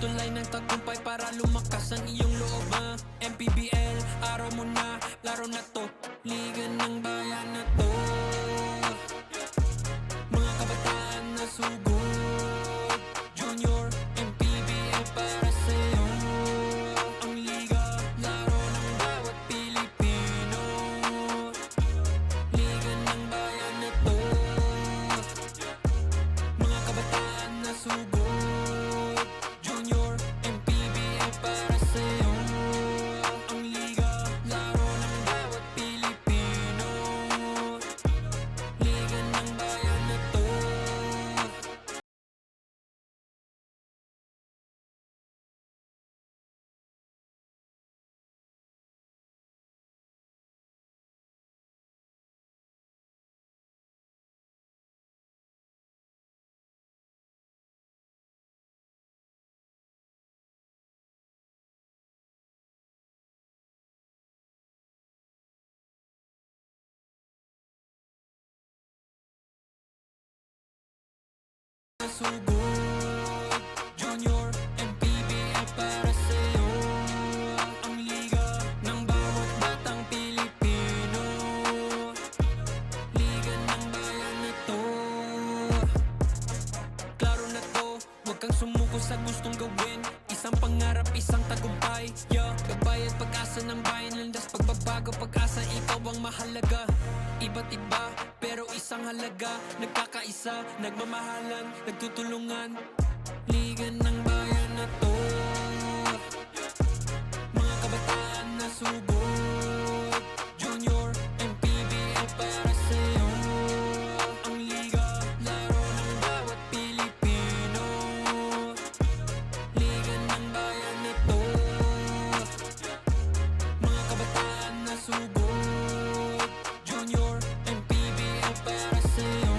tulay ng tagumpay para lumakas ang iyong loob, MPBL, araw mo na, laro na to, liga ng bayan na to. Mga kabataan na sugod, Junior, MPBL para sa'yo. Ang liga, laro ng bawat Pilipino, liga ng bayan na to. Mga kabataan na sugod, Junior, MPBL para sa'yo. Ang liga, laro ng bawat Pilipino, liga ng bayan na to. Sugod, Junior, MPBL para sa'yo. Ang liga ng bawat batang Pilipino, liga ng bayan na to. Klaro na to, huwag kang sumuko sa gustong gawin. Isang pangarap, isang tagumpay, gabay at pag-asa ng bayan. Landas pagbabago, pag-asa, ikaw ang mahalaga. Iba't iba, pero isang halaga. Nagkakaisa, nagmamahalan, nagtutulungan, liga ng bayan na to. Mga kabataan na sugod, Junior, MPBL para sa'yo. Ang liga, laro ng bawat Pilipino, liga ng bayan na to. Mga kabataan na sugod, Junior, MPBL para sa'yo.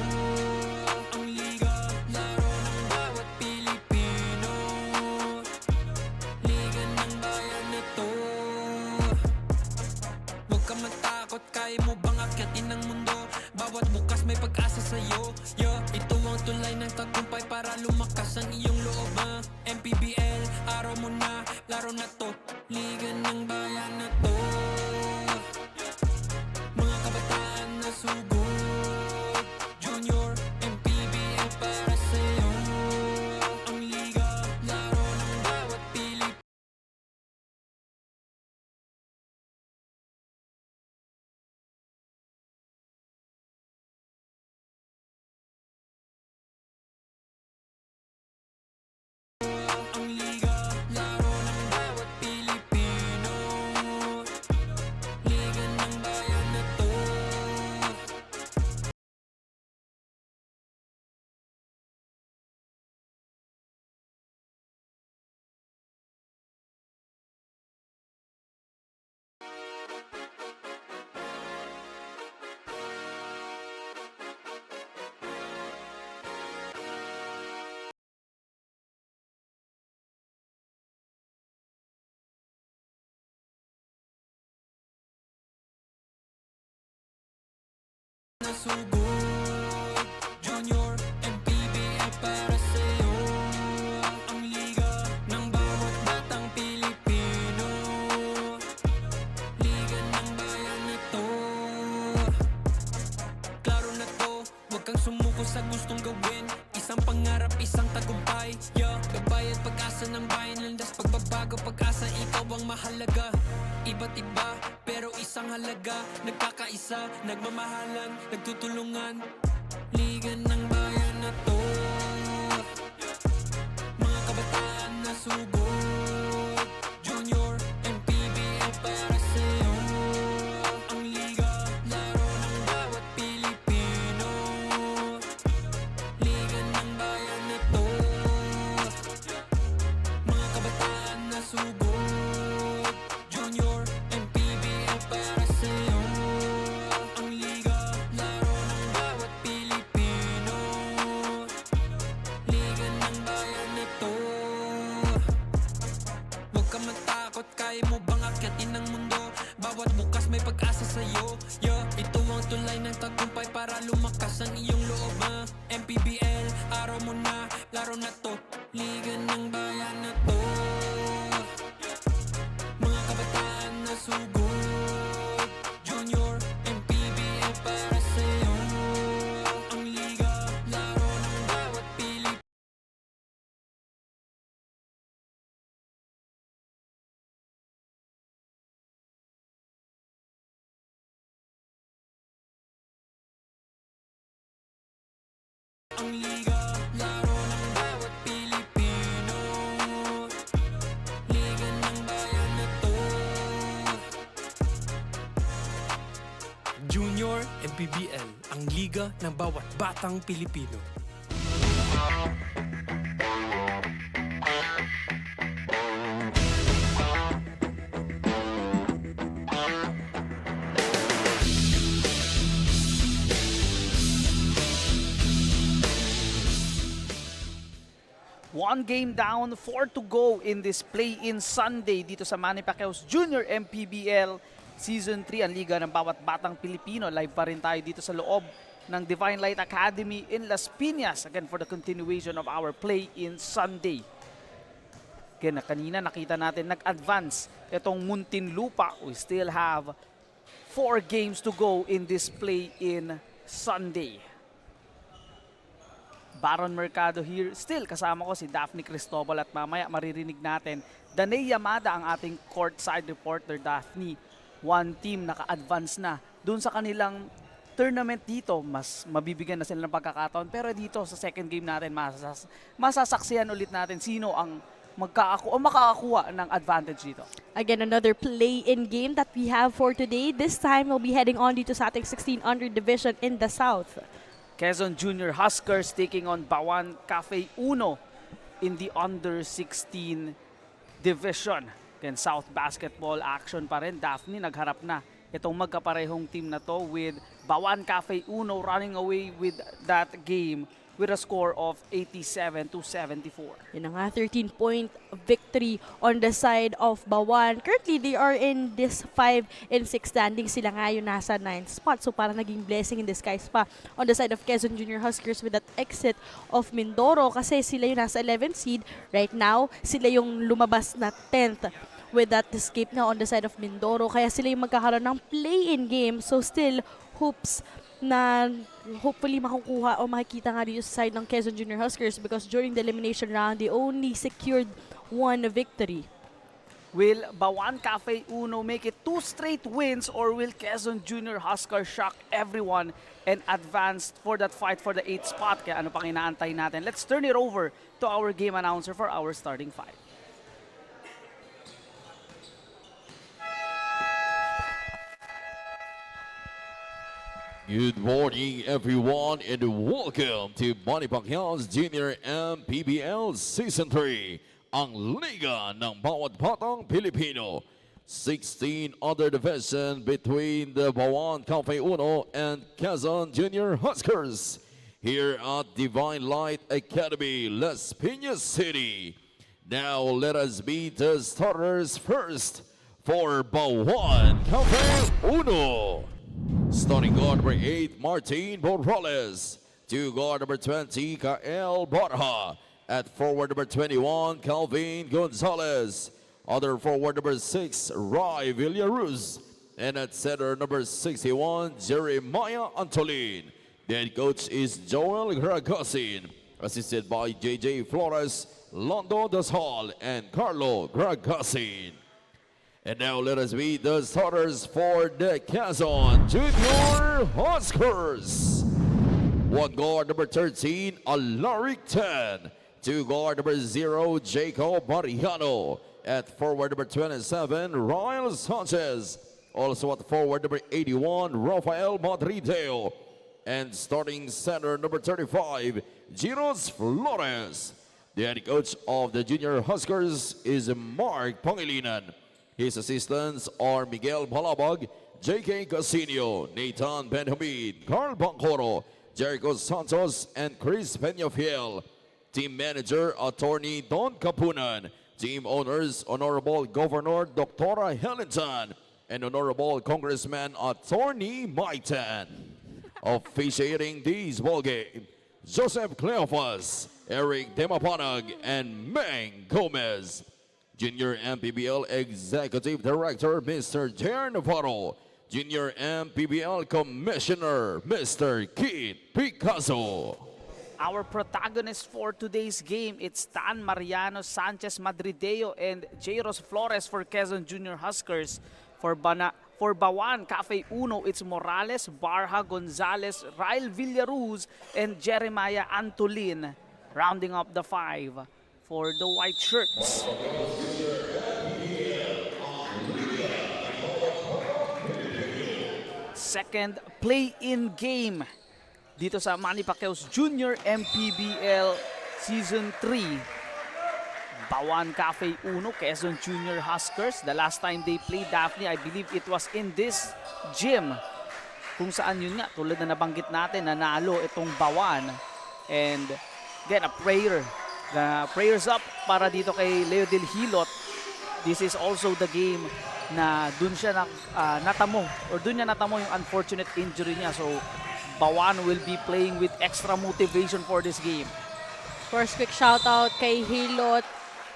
Ang liga, laro ng bawat Pilipino, liga ng bayan na to. Huwag ka matakot, kaya mo bang akyatin ang mundo? Bawat bukas may pag-asa sa'yo, ito ang tulay ng tagumpay para lumakas ang iyong loob, MPBL, araw mo na, laro na to, liga ng bayan na to. Mga kabataan na sugod, Junior, MPBL para sa'yo. Ang liga, laro ng bawat Pilipino, ang liga, laro ng bawat Pilipino, liga ng bayan na to. Nasugod, Junior, MPBL para sa'yo. Ang liga ng bawat batang Pilipino, liga ng bayan na to. Klaro na to, huwag kang sumuko sa gustong gawin. Isang pangarap, isang tagumpay, gabay at pag-asa ng bayan. Landas pagbabago, pag-asa, ikaw ang mahalaga. Iba't iba, pero isang halaga. Nagkakaisa, nagmamahalan, nagtutulungan, liga ng bayan na to. Mga kabataan na sugod, Junior, MPBL para sa'yo. Ang liga, laro ng bawat Pilipino, liga ng bayan na to. Mga kabataan na sugod, Junior, MPBL para sa'yo. Ang liga, laro ng bawat Pilipino, ang liga, laro ng bawat Pilipino. Liga ng bayan na to. Junior MPBL, ang liga ng bawat batang Pilipino. One game down, 4 to go in this play-in Sunday dito sa Manny Pacquiao's Junior MPBL Season 3, ang liga ng bawat batang Pilipino. Live pa rin tayo dito sa loob ng Divine Light Academy in Las Piñas. Again, for the continuation of our play-in Sunday. Again, kanina nakita natin nag-advance itong Muntinlupa. We still have 4 games to go in this play-in Sunday. Baron Mercado here. Still, kasama ko si Daphne Cristobal at mamaya maririnig natin Danay Yamada, ang ating courtside reporter. Daphne, one team naka-advance na dun sa kanilang tournament dito. Mas mabibigyan na sila ng pagkakataon. Pero dito sa second game natin, masasaksihan ulit natin sino ang makakakuha ng advantage dito. Again, another play-in game that we have for today. This time, we'll be heading on dito sa ating 1600 division in the South. Quezon Junior Huskers taking on BAUAN Cafe Uno in the under-16 division. Again, South basketball action pa rin. Daphne, nagharap na itong magkaparehong team na to with BAUAN Cafe Uno running away with that game with a score of 87-74. Yun ang 13-point victory on the side of BAUAN. Currently, they are in this 5-6 standing. Sila ngayon nasa 9th spot. So parang naging blessing in disguise pa on the side of Quezon Junior Huskers with that exit of Mindoro. Kasi sila yung nasa 11th seed. Right now, sila yung lumabas na 10th with that escape na on the side of Mindoro. Kaya sila yung magkakaroon ng play-in game. So still, hoops na hopefully makukuha o makikita nga dito sa side ng Quezon Junior Huskers because during the elimination round, they only secured 1 victory. Will BAUAN Cafe Uno make it 2 straight wins, or will Quezon Junior Huskers shock everyone and advance for that fight for the 8th spot? Kaya ano pang inaantay natin? Let's turn it over to our game announcer for our starting 5. Good morning, everyone, and welcome to Manny Pacquiao's Junior MPBL Season 3, ang liga ng bawat batang Pilipino. 16 other division between the BAUAN Cafe Uno and Quezon Junior Huskers here at Divine Light Academy, Las Piñas City. Now let us meet the starters first for BAUAN Cafe Uno. Starting guard number 8, Martin Borrales. To guard number 20, Kael Barha. At forward number 21, Calvin Gonzalez. Other forward number 6, Rai Villaruz. And at center number 61, Jeremiah Antolin. The head coach is Joel Gragasin. Assisted by JJ Flores, Londo Dasal, and Carlo Gragasin. And now let us meet the starters for the Quezon Junior Huskers. One guard number 13, Alaric 10. Two guard number 0, Jacob Mariano. At forward number 27, Ryle Sanchez. Also at forward number 81, Rafael Madrideo. And starting center number 35, Giros Flores. The head coach of the Junior Huskers is Mark Pangilinan. His assistants are Miguel Balabag, J.K. Casinio, Nathan Benjamin, Carl Bancoro, Jericho Santos, and Chris Peñafiel. Team manager, attorney Don Capunan. Team owners, Honorable Governor Dr. Helenton, and Honorable Congressman Attorney Maitan. Officiating this ballgame, Joseph Cleophas, Eric Demapanag, and Meng Gomez. Junior MPBL Executive Director, Mr. Jer Navarro. Junior MPBL Commissioner, Mr. Keith Picasso. Our protagonists for today's game, it's Tan Mariano, Sanchez Madrideo, and Jairos Flores for Quezon Junior Huskers. For For BAUAN, Cafe Uno, it's Morales, Barha, Gonzalez, Ryle Villaruz, and Jeremiah Antolin rounding up the 5 for the white shirts. Second play-in game dito sa Manny Pacquiao's Junior MPBL Season 3. BAUAN Cafe Uno, Quezon Junior Huskers. The last time they played, Daphne, I believe it was in this gym. Kung saan yun nga, tulad na nabanggit natin, nanalo itong BAUAN. And again, prayers up para dito kay Leo Del Hilot. This is also the game na dun siya natamo yung unfortunate injury niya. So BAUAN will be playing with extra motivation for this game. First, quick shout out kay Hilot.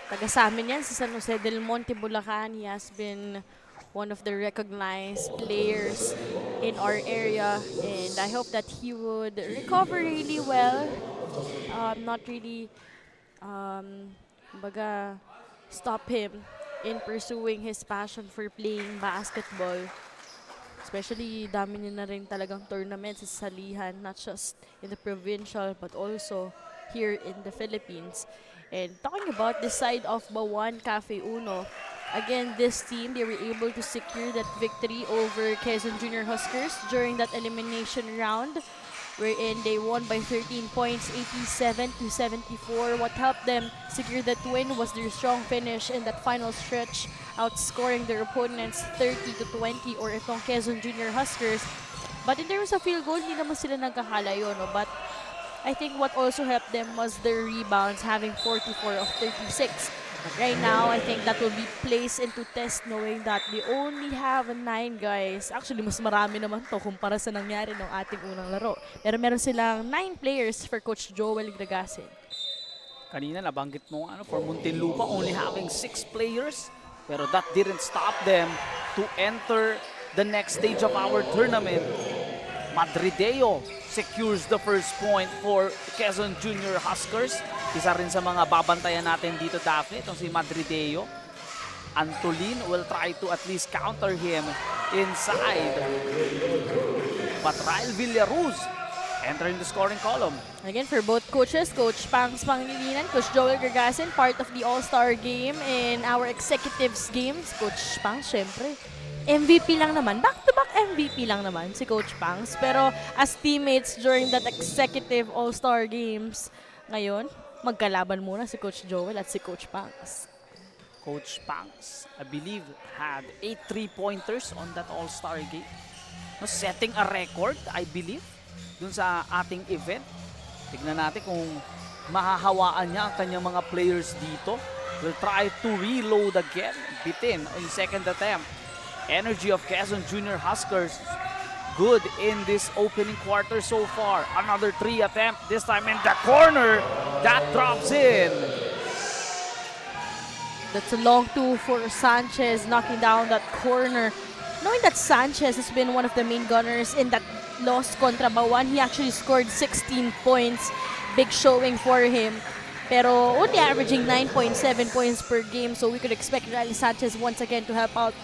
Taga sa amin yan sa San Jose del Monte, Bulacan. He has been one of the recognized players in our area, and I hope that he would recover really well. Not really stop him in pursuing his passion for playing basketball. Especially, dami niya na rin talagang tournaments sa salihan, not just in the provincial but also here in the Philippines. And talking about this side of BAUAN Cafe Uno, again, this team, they were able to secure that victory over Quezon Junior Huskers during that elimination round, wherein they won by 13 points, 87-74. What helped them secure that win was their strong finish in that final stretch, outscoring their opponents 30-20, or itong Quezon Junior Huskers. But in terms of field goal, hindi naman sila nagkakalayo, no? But I think what also helped them was their rebounds, having 44 of 36. But right now, I think that will be placed into test, knowing that they only have 9 guys. Actually, mas marami naman to kumpara sa nangyari ng ating unang laro. Pero meron silang 9 players for Coach Joel Gragasin. Kanina nabanggit mo for Muntinlupa only having 6 players, pero that didn't stop them to enter the next stage of our tournament. Madrideo secures the first point for Quezon Junior Huskers. Isa rin sa mga babantayan natin dito, Daphne, itong si Madrideo. Antolin will try to at least counter him inside. But Ryle Villaruz entering the scoring column. Again, for both coaches, Coach Pangs Pangilinan, Coach Joel Gragasin, part of the All-Star game in our executives games. Coach Pangs, syempre, MVP lang naman. Back-to-back MVP lang naman si Coach Pangs. Pero as teammates during that executive All-Star games, ngayon, magkalaban muna si Coach Joel at si Coach Pangs. Coach Pangs, I believe, had 8 3-pointers on that All-Star game. No, setting a record, I believe, dun sa ating event. Tignan natin kung mahahawaan niya ang kanyang mga players dito. Will try to reload again. Bitin in second attempt. Energy of Quezon Junior Huskers good in this opening quarter so far. Another 3 attempt, this time in the corner. That drops in. That's a long 2 for Sanchez, knocking down that corner. Knowing that Sanchez has been one of the main gunners in that loss contra BAUAN, he actually scored 16 points. Big showing for him. Pero only averaging 9.7 points per game, so we could expect Riley Sanchez once again to help out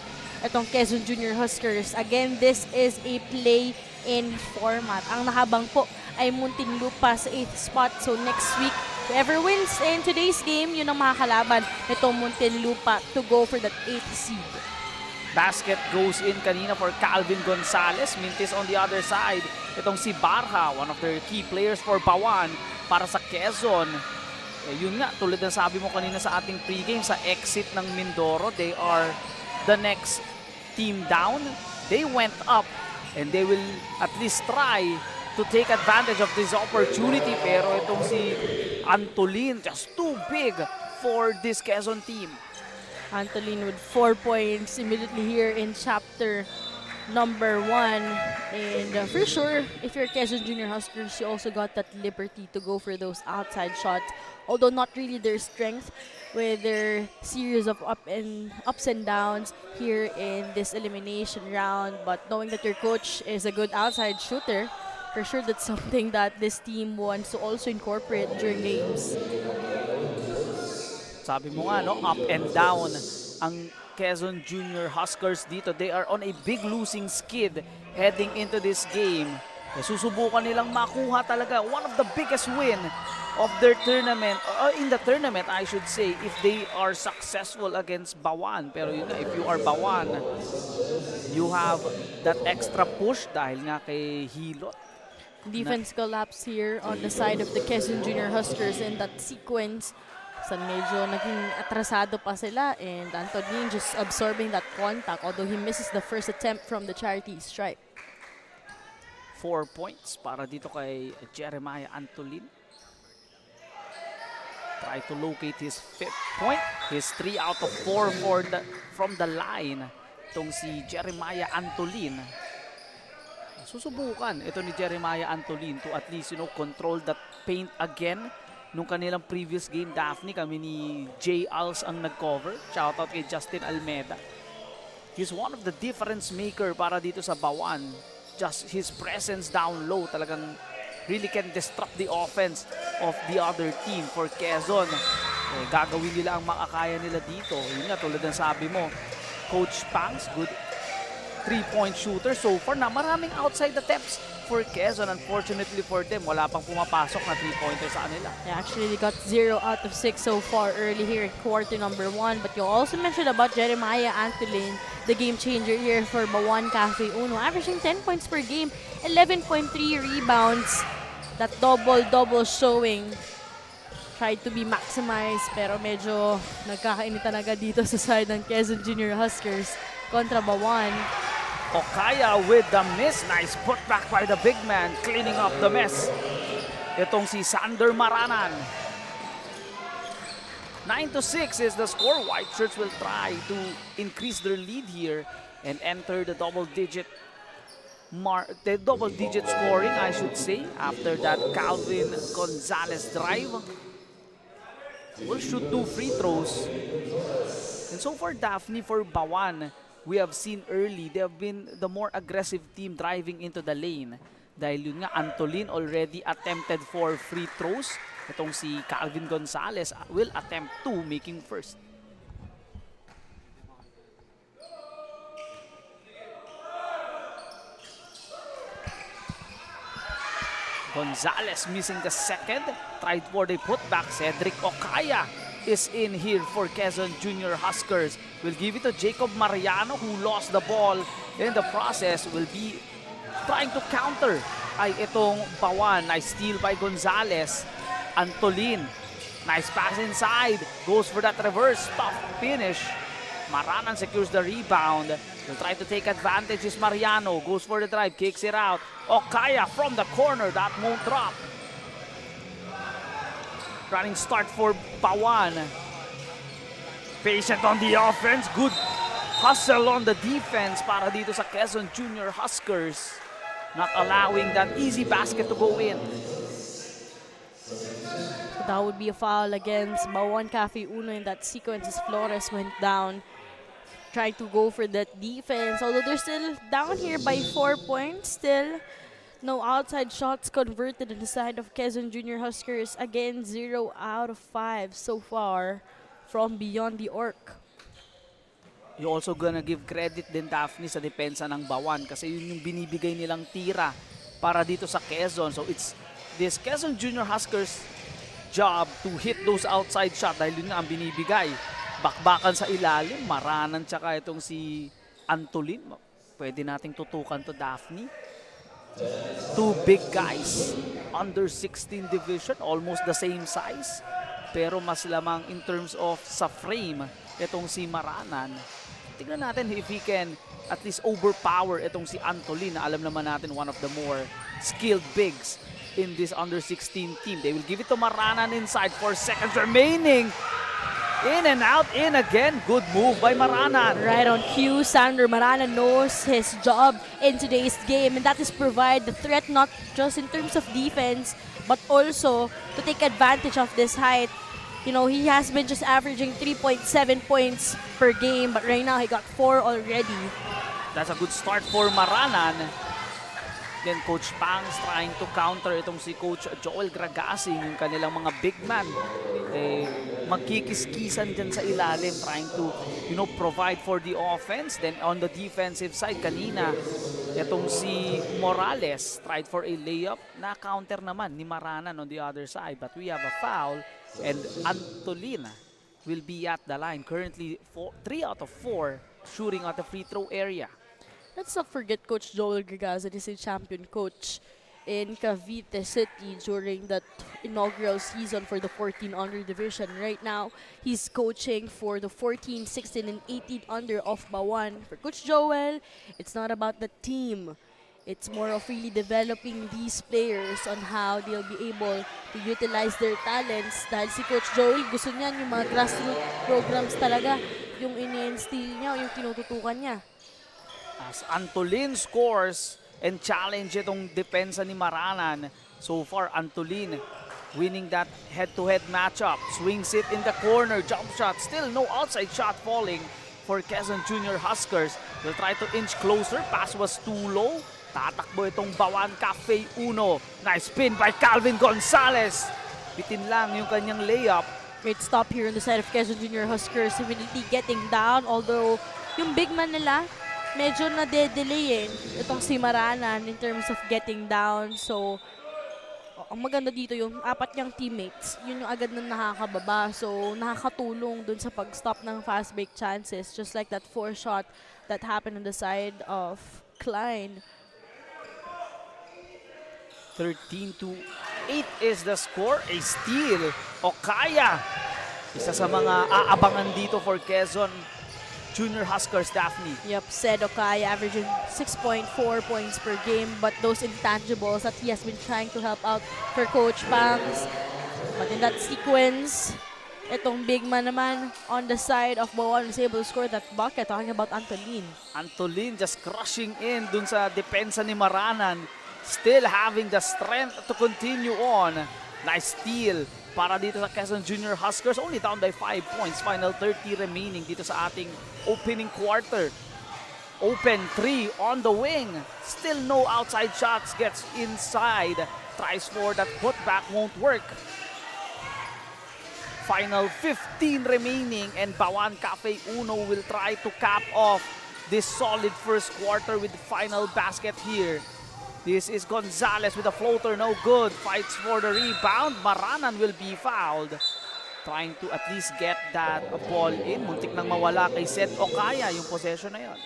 itong Quezon Junior Huskers. Again, this is a play-in format. Ang nahabang po ay Muntinlupa sa 8th spot. So next week, whoever wins in today's game, yun ang makakalaban itong Muntinlupa to go for that 8th seed. Basket goes in kanina for Calvin Gonzalez. Mintis on the other side. Itong si Barha, one of their key players for BAUAN para sa Quezon. Yun nga, tulad ng sabi mo kanina sa ating pregame, sa exit ng Mindoro, they are the next team down. They went up and they will at least try to take advantage of this opportunity. Pero itong si Antolin, just too big for this Quezon team. Antolin with 4 points immediately here in chapter number 1. And for sure, if you're Quezon Junior Huskers, you also got that liberty to go for those outside shots. Although not really their strength, with their series of ups and downs here in this elimination round. But knowing that your coach is a good outside shooter, for sure that's something that this team wants to also incorporate during games. Sabi mo nga, no, up and down ang Quezon Junior Huskers dito. They are on a big losing skid heading into this game. Susubukan nilang makuha talaga one of the biggest win of their tournament, or in the tournament I should say, if they are successful against BAUAN. Pero yun nga, if you are BAUAN, you have that extra push dahil nga kay Hilot. Defense collapse here on the side of the Quezon Junior Huskers in that sequence. So medyo naging atrasado pa sila, and Antonin just absorbing that contact, although he misses the first attempt from the charity stripe. 4 points para dito kay Jeremiah Antolin. Try to locate his 5th point. His 3 out of 4 from the line. Itong si Jeremiah Antolin. Susubukan ito ni Jeremiah Antolin to at least, control that paint again. Nung kanilang previous game, Daphne, kami ni J. Als ang nag-cover. Shoutout kay Justin Almeda. He's one of the difference maker para dito sa BAUAN. Just his presence down low talagang really can disrupt the offense of the other team. For Quezon, gagawin nila ang makakaya nila dito. Yun nga, tulad ng sabi mo, Coach Pangs, good 3-point shooter so far na maraming outside attempts for Quezon. Unfortunately for them, wala pang pumapasok na 3-pointer sa kanila. Yeah, actually, they got 0 out of 6 so far early here in quarter number 1. But you also mentioned about Jeremiah Antolin, the game changer here for BAUAN Cafe Uno, averaging 10 points per game, 11.3 rebounds. That double-double showing. Tried to be maximized, pero medyo nagkakainitan agad dito sa side ng Quezon Junior Huskers kontra BAUAN. Okaya with the miss. Nice putback by the big man, cleaning up the mess. Itong si Sander Maranan. 9-6 is the score. White Shirts will try to increase their lead here and enter the double-digit scoring, I should say, after that Calvin Gonzalez drive. Will shoot 2 free throws. And so far, Daphne, for BAUAN, we have seen early, they have been the more aggressive team driving into the lane. Dahil yun nga, Antolin already attempted 4 free throws. Itong si Calvin Gonzalez will attempt 2, making first. Gonzalez missing the second. Tried for the putback. Cedric Okaya is in here for Quezon Junior Huskers. Will give it to Jacob Mariano, who lost the ball in the process. Will be trying to counter ay itong BAUAN. Nice steal by Gonzalez. Antolin, nice pass inside. Goes for that reverse tough finish. Maranan secures the rebound. Will try to take advantage is Mariano. Goes for the drive, kicks it out. Okaya from the corner, that won't drop. Running start for BAUAN. Patient on the offense. Good hustle on the defense para dito sa Quezon Junior Huskers. Not allowing that easy basket to go in. So that would be a foul against BAUAN Cafe Uno in that sequence as Flores went down. Tried to go for that defense. Although they're still down here by 4 points. Still no outside shots converted on the side of Quezon Junior Huskers. Again, 0 out of 5 so far from beyond the arc. You also gonna give credit din, Daphne, sa depensa ng BAUAN kasi yun yung binibigay nilang tira para dito sa Quezon. So it's this Quezon Junior Huskers job to hit those outside shot dahil yun nga ang binibigay. Bakbakan sa ilalim, Maranan tsaka itong si Antolin. Pwede nating tutukan to, Daphne. 2 big guys, under 16 division, almost the same size. Pero mas lamang in terms of sa frame, itong si Maranan. Tingnan natin if he can at least overpower itong si Antolin na alam naman natin one of the more skilled bigs in this under 16 team. They will give it to Maranan inside, 4 seconds remaining. In and out, in again. Good move by Maranan. Right on cue, Sander Maranan knows his job in today's game, and that is provide the threat not just in terms of defense, but also to take advantage of this height. You know, he has been just averaging 3.7 points per game, but right now he got 4 already. That's a good start for Maranan. Then Coach Pangs trying to counter itong si Coach Joel Gragasing, yung kanilang mga big man. Magkikiskisan dyan sa ilalim, trying to provide for the offense. Then on the defensive side, kanina, itong si Morales tried for a layup. Na counter naman ni Maranan on the other side. But we have a foul and Antolin will be at the line. Currently 3 out of 4 shooting at the free throw area. Let's not forget Coach Joel Gregazan is a champion coach in Cavite City during that inaugural season for the 14 under division. Right now, he's coaching for the 14, 16, and 18 under of BAUAN. For Coach Joel, it's not about the team. It's more of really developing these players on how they'll be able to utilize their talents. Dahil si Coach Joel, gusto niyan yung mga grassroots programs talaga, yung ini-instill niya, yung tinututukan niya. As Antolin scores and challenge itong depensa ni Maranan. So far, Antolin winning that head-to-head matchup. Swings it in the corner, jump shot. Still no outside shot falling for Quezon Junior Huskers. They'll try to inch closer. Pass was too low. Tatakbo itong BAUAN Cafe Uno. Nice spin by Calvin Gonzalez. Bitin lang yung kanyang layup. Great stop here on the side of Quezon Junior Huskers. Immediately getting down, although yung big man nila, medyo na-delay itong si Maranan in terms of getting down. So, ang maganda dito yung 4 niyang teammates, yun yung agad na nakakababa. So, nakakatulong dun sa pag-stop ng fast break chances. Just like that 4 shot that happened on the side of Klein. 13-8 is the score. A steal. Okaya. Isa sa mga aabangan dito for Quezon Junior Huskers, Daphne. Yep, said Okaya averaging 6.4 points per game, but those intangibles that he has been trying to help out for Coach Pangs. But in that sequence, itong big man naman on the side of BAUAN was able to score that bucket. Talking about Antolin. Antolin just crushing in dun sa depensa ni Maranan. Still having the strength to continue on. Nice steal para dito sa Quezon Junior Huskers. Only down by 5 points. Final 30 remaining dito sa ating opening quarter. Open 3 on the wing. Still no outside shots. Gets inside. Tries for that putback. Won't work. Final 15 remaining and BAUAN Cafe Uno will try to cap off this solid first quarter with the final basket here. This is Gonzalez with a floater, no good. Fights for the rebound. Maranan will be fouled. Trying to at least get that ball in. Muntik nang mawala kay Seth Okaya yung possession na yun.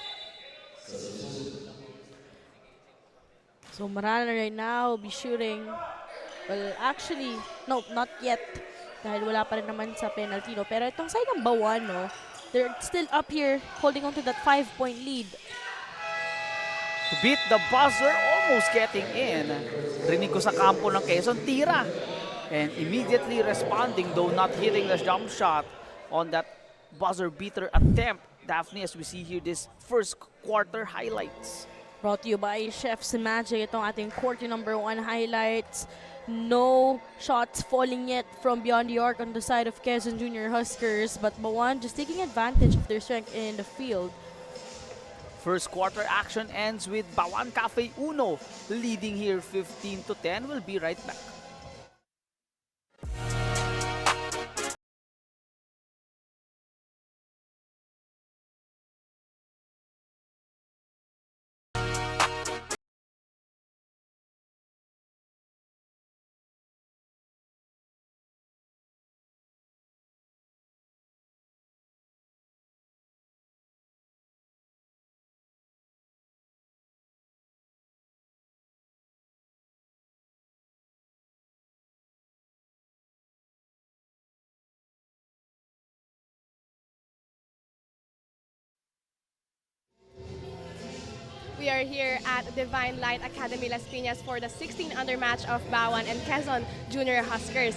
So Maranan right now will be shooting. Well, actually, no, not yet. Dahil wala pa rin naman sa penalty, no? Pero itong side ng BAUAN, no? They're still up here holding on to that 5-point lead. To beat the buzzer, almost getting in. Rinig ko sa kampo ng Quezon, tira. And immediately responding, though not hitting the jump shot on that buzzer beater attempt. Daphne, as we see here, this first quarter highlights. Brought to you by Chef's Magic. Itong ating quarter number 1 highlights. No shots falling yet from beyond the arc on the side of Quezon Junior Huskers. But BAUAN just taking advantage of their strength in the field. First quarter action ends with BAUAN Cafe Uno leading here 15-10. We'll be right back. We are here at Divine Light Academy Las Piñas for the 16 under match of BAUAN and Quezon Junior Huskers.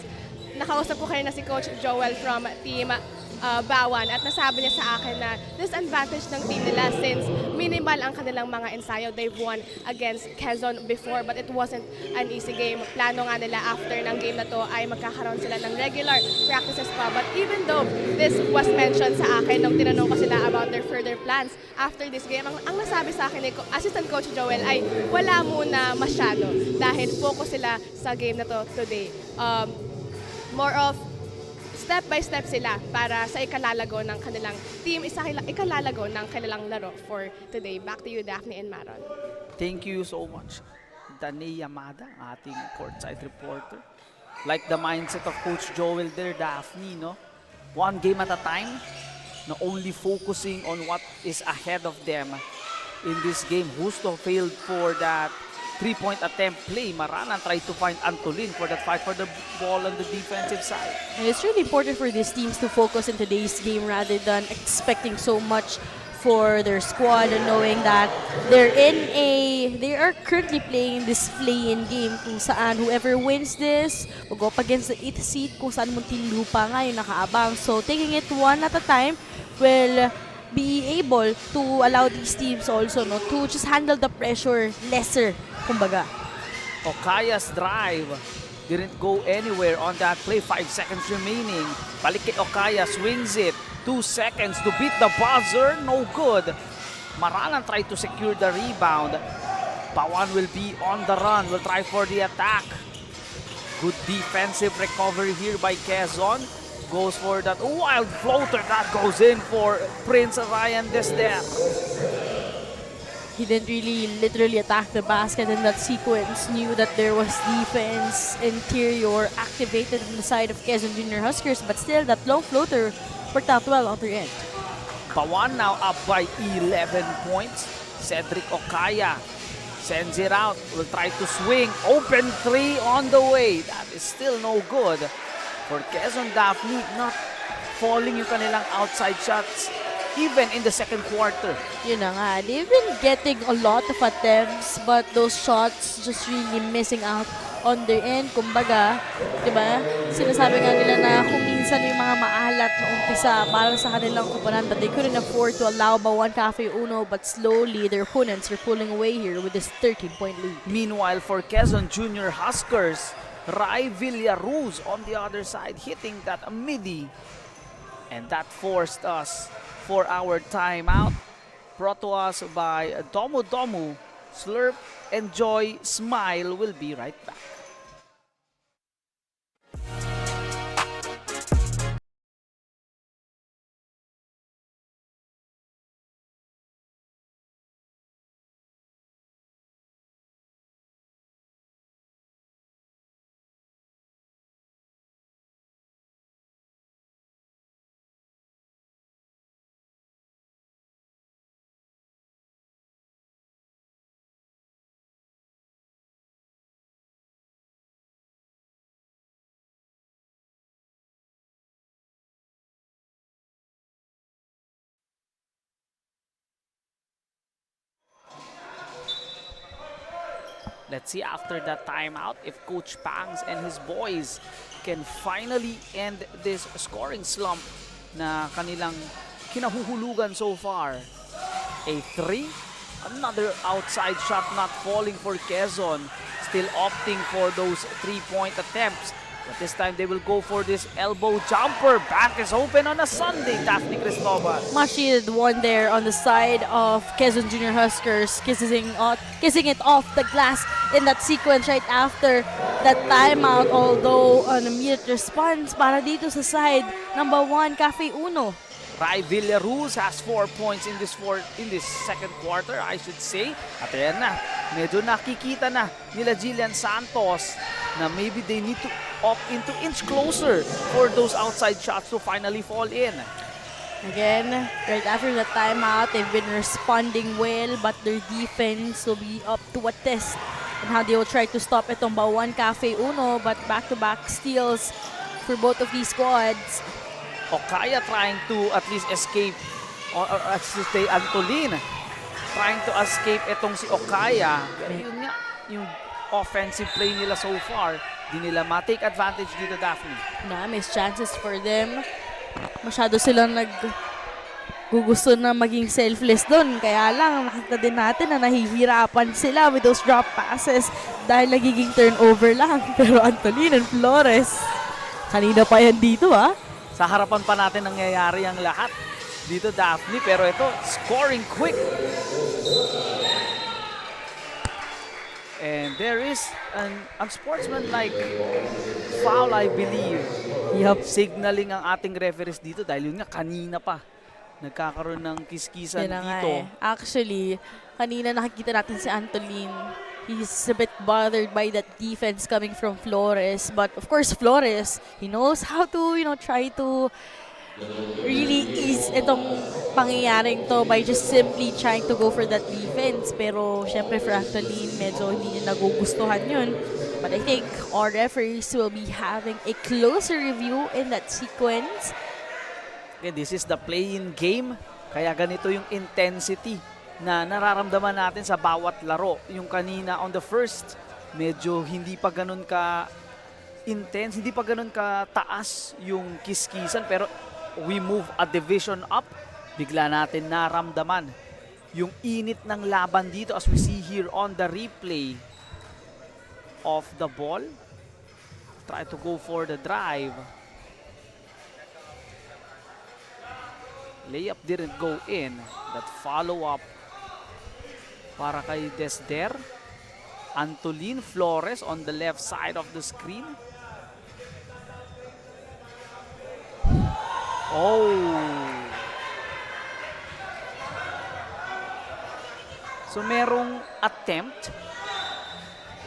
Nakausap ko kayo na si Coach Joel from Team BAUAN at nasabi niya sa akin na disadvantage ng team nila since minimal ang kanilang mga ensayo. They've won against QUEZON before but it wasn't an easy game. Plano nga nila after ng game na to ay magkakaroon sila ng regular practices pa. But even though this was mentioned sa akin nung tinanong ko sila about their further plans after this game, ang nasabi sa akin ni Assistant Coach Joel ay wala muna masyado dahil focus sila sa game na to today. More of step by step sila para sa ikalalago ng kanilang team, ikalalago ng kanilang laro for today. Back to you, Daphne and Maron. Thank you so much, Dane Yamada, ating courtside reporter. Like the mindset of Coach Joel there, Daphne, no? One game at a time, no, only focusing on what is ahead of them in this game. Justo failed for that three-point attempt play. Maranan tried to find Antolin for that fight for the ball on the defensive side. And it's really important for these teams to focus in today's game rather than expecting so much for their squad and knowing that they are currently playing this play-in game kung saan whoever wins this will go up against the 8th seed kung saan Muntinlupa nga yung nakaabang. So taking it one at a time will be able to allow these teams also to just handle the pressure lesser, kumbaga. Okaya's drive didn't go anywhere on that play. 5 seconds remaining. Balik kay Okaya, swings it. 2 seconds to beat the buzzer. No good. Maranan tried to secure the rebound. BAUAN will be on the run. Will try for the attack. Good defensive recovery here by QUEZON. Goes for that wild floater that goes in for Prince Ryan Desder. He didn't really literally attack the basket in that sequence. Knew that there was defense interior activated on the side of Quezon Junior Huskers, but still that long floater worked out well on their end. BAUAN now up by 11 points. Cedric Okaya sends it out. Will try to swing. Open three on the way. That is still no good. For Quezon, Daphne, not falling yung kanilang outside shots even in the second quarter. Yun na nga, they've been getting a lot of attempts but those shots just really missing out on their end. Kumbaga, di ba? Sinasabi nga nila na kung minsan yung mga maalat na umpisa para sa kanilang koponan but they couldn't afford to allow BAUAN Cafe Uno but slowly their opponents are pulling away here with this 13-point lead. Meanwhile, for Quezon Junior Huskers, Rai Villaruz on the other side hitting that midi. And that forced us for our timeout. Brought to us by Domu Domu. Slurp, enjoy, smile. We'll be right back. Let's see after that timeout if Coach Pangs and his boys can finally end this scoring slump na kanilang kinahuhulugan so far. A 3, another outside shot not falling for Quezon. Still opting for those 3-point attempts. But this time they will go for this elbow jumper. Back is open on a Sunday, Daphne Cristobal. Much needed one there on the side of Quezon Junior Huskers, kissing it off the glass in that sequence right after that timeout. Although an immediate response para dito sa side ng BAUAN Cafe Uno. Rai Villaruz has 4 points in this second quarter, I should say. At ayan na, medyo nakikita na nila Jillian Santos na maybe they need to opt into inch closer for those outside shots to finally fall in. Again, right after the timeout, they've been responding well, but their defense will be up to a test on how they will try to stop itong BAUAN Cafe Uno, but back-to-back steals for both of these squads. Okaya trying to at least escape, or at least stay Antolin trying to escape itong si Okaya. Pero yun nga, yung offensive play nila so far, di nila ma-take advantage dito, Daphne. Na, miss chances for them. masyado silang gusto na maging selfless doon. Kaya lang, nakita din natin na nahihirapan sila with those drop passes dahil nagiging turnover lang. Pero Antolin and Flores, kanina pa yan dito Sa harapan pa natin nangyayari ang lahat dito, Daphne. Pero ito, scoring quick. And there is an unsportsmanlike foul, I believe. Yup. Signaling ang ating referees dito dahil yun nga, kanina pa nagkakaroon ng kiskisan Yun na nga dito. Actually, kanina nakikita natin si Antolin. He's a bit bothered by that defense coming from Flores. But of course, Flores, he knows how to, try to really ease itong pangyayaring to by just simply trying to go for that defense. Pero syempre for Antolin, medyo hindi niya nagugustuhan yun. But I think our referees will be having a closer review in that sequence. Okay, this is the play-in game. Kaya ganito yung intensity na nararamdaman natin sa bawat laro. Yung kanina on the first, medyo hindi pa ganun ka intense, hindi pa ganun ka taas yung kiskisan. Pero we move a division up, bigla natin naramdaman yung init ng laban dito as we see here on the replay of the ball. Try to go for the drive. Layup didn't go in. That follow-up para kay Desder. Antolin, Flores on the left side of the screen. Oh! So merong attempt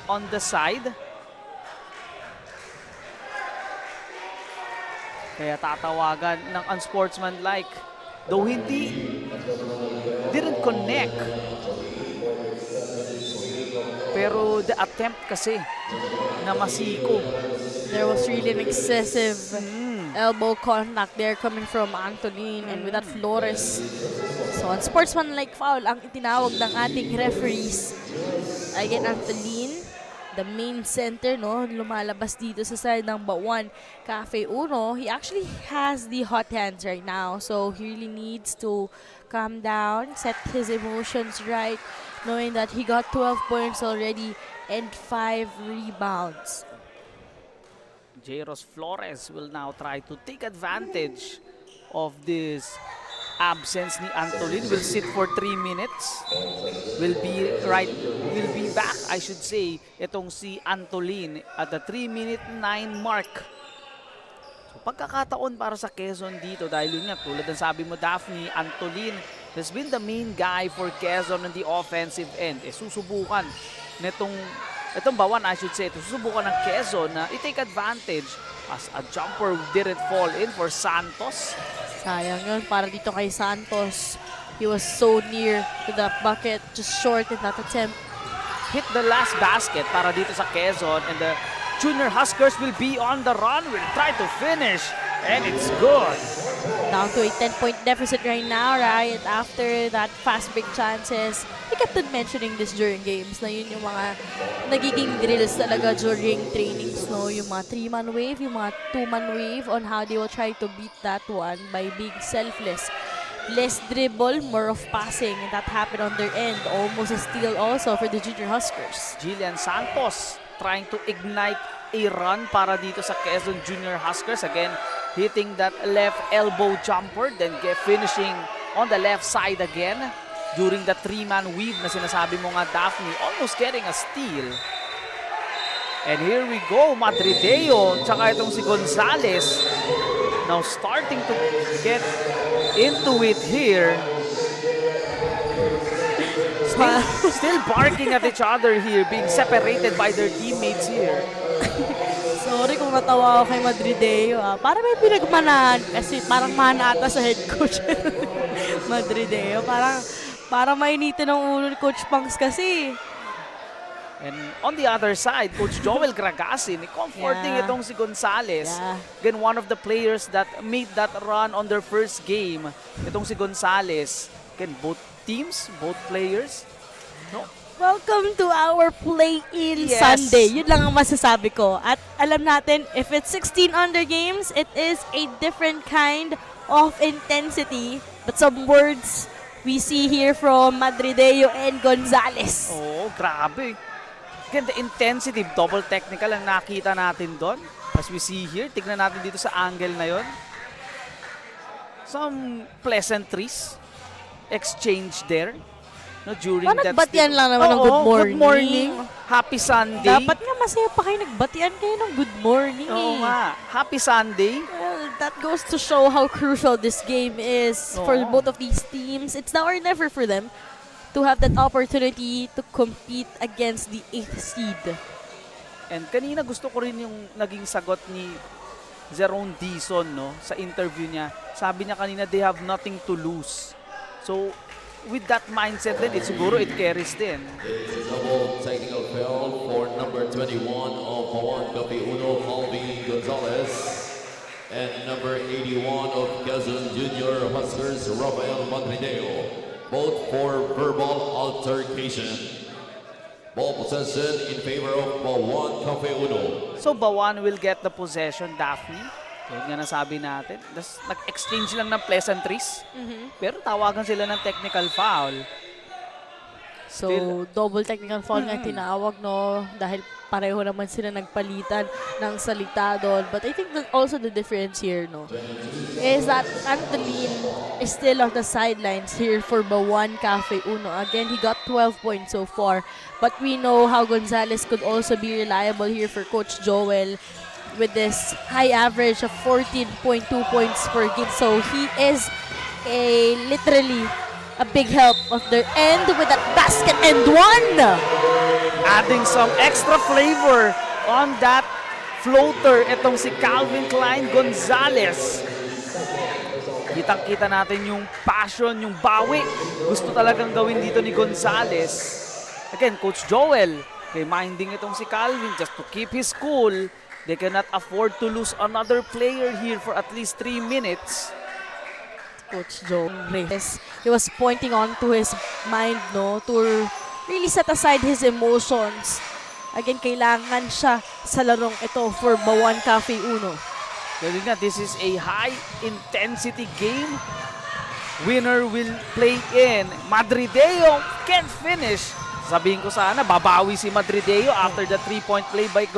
on the side. Kaya tatawagan ng unsportsmanlike. Though didn't connect. Pero the attempt kasi na masiko. There was really an excessive elbow contact there coming from Antolin and with that Flores. So, unsportsmanlike foul ang itinawag ng ating referees. Again, Antolin, the main center, lumalabas dito sa side ng BAUAN Cafe Uno. He actually has the hot hands right now. So, he really needs to calm down, set his emotions right, knowing that he got 12 points already and 5 rebounds. Jairos Flores will now try to take advantage of this absence ni Antolin. Will sit for 3 minutes. Will be back, I should say, itong si Antolin at the 3-minute 9 mark. So pagkakataon para sa Quezon dito dahil yun nga, tulad ng sabi mo, Daphne, Antolin has been the main guy for Quezon on the offensive end. Susubukan itong BAUAN, I should say, susubukan ng Quezon na i-take advantage as a jumper didn't fall in for Santos. Sayang yun para dito kay Santos. He was so near to the bucket, just short in that attempt. Hit the last basket para dito sa Quezon, and the Junior Huskers will be on the run. Will try to finish, and it's good. Down to a 10-point deficit right now, right? After that fast break chances. We kept on mentioning this during games na yun yung mga nagiging drills talaga during trainings, Yung mga 3-man wave, yung mga 2-man wave on how they will try to beat that one by being selfless. Less dribble, more of passing, and that happened on their end. Almost a steal also for the Junior Huskers. Jillian Santos trying to ignite a run para dito sa Quezon Junior Huskers. Again, hitting that left elbow jumper, then finishing on the left side again during the 3-man weave na sinasabi mo nga, Daphne, almost getting a steal. And here we go, Madrideo, tsaka itong si Gonzalez, now starting to get into it here. Still barking at each other here, being separated by their teammates here. Sorry kung natawa ako kay Madrideo. Para may pinagmanahan kasi parang mana ata sa head coach. Madrideo. Parang mainitin ang ulo ni Coach Pangs kasi. And on the other side, Coach Joel Gragasin, comforting itong si Gonzalez. Again, one of the players that made that run on their first game. Itong si Gonzalez. Again, both teams, both players. Welcome to our play-in Sunday. Yun lang ang masasabi ko. At alam natin, if it's 16 under games, it is a different kind of intensity, but some words we see here from Madrideo and Gonzalez. Oo, grabe. Again, the intensity, double technical ang nakita natin doon. As we see here, tignan natin dito sa angle na yon. Some pleasantries exchange there. No, during Parang that nagbatian stage. lang naman ng Oo, good morning. Good morning. Happy Sunday. Dapat nga masaya pa kayo, nagbatian kayo ng good morning Oo eh. nga. Happy Sunday. Well, that goes to show how crucial this game is for Oo. both of these teams. It's now or never for them to have that opportunity to compete against the 8th seed. And kanina gusto ko rin yung naging sagot ni Jerome Dizon, no, sa interview niya. Sabi niya kanina, they have nothing to lose. So, with that mindset din, siguro it carries din. Double technical foul for number 21 of BAUAN Cafe Uno, Calvin Gonzalez. And number 81 of QUEZON Junior Huskers, Rafael Madrideo. Both for verbal altercation. Ball possession in favor of BAUAN Cafe Uno. So, BAUAN will get the possession, Daphne. Kaya nga nasabi natin. Nag-exchange lang ng pleasantries. Pero tawagan sila ng technical foul. So, Still- double technical foul nga tinawag, no? Dahil pareho naman sila nagpalitan ng salita doon. But I think that also the difference here, no? Is that Antolin is still on the sidelines here for BAUAN Cafe Uno. Again, he got 12 points so far. But we know how Gonzalez could also be reliable here for Coach Joel with this high average of 14.2 points per game. So he is literally a big help of their end with that basket and one. Adding some extra flavor on that floater. Itong si Calvin Klein Gonzalez. Kitang-kita natin yung passion, yung bawi. Gusto talagang gawin dito ni Gonzalez. Again, Coach Joel, reminding itong si Calvin just to keep his cool. They cannot afford to lose another player here for at least 3 minutes. Coach Joel, he was pointing on to his mind, no, to really set aside his emotions. Again, kailangan siya sa larong ito for BAUAN Cafe Uno. Dahil nga, this is a high-intensity game. Winner will play in. Madrideo can't finish. Sabihin ko sana, babawi si Madrideo after the 3-point play by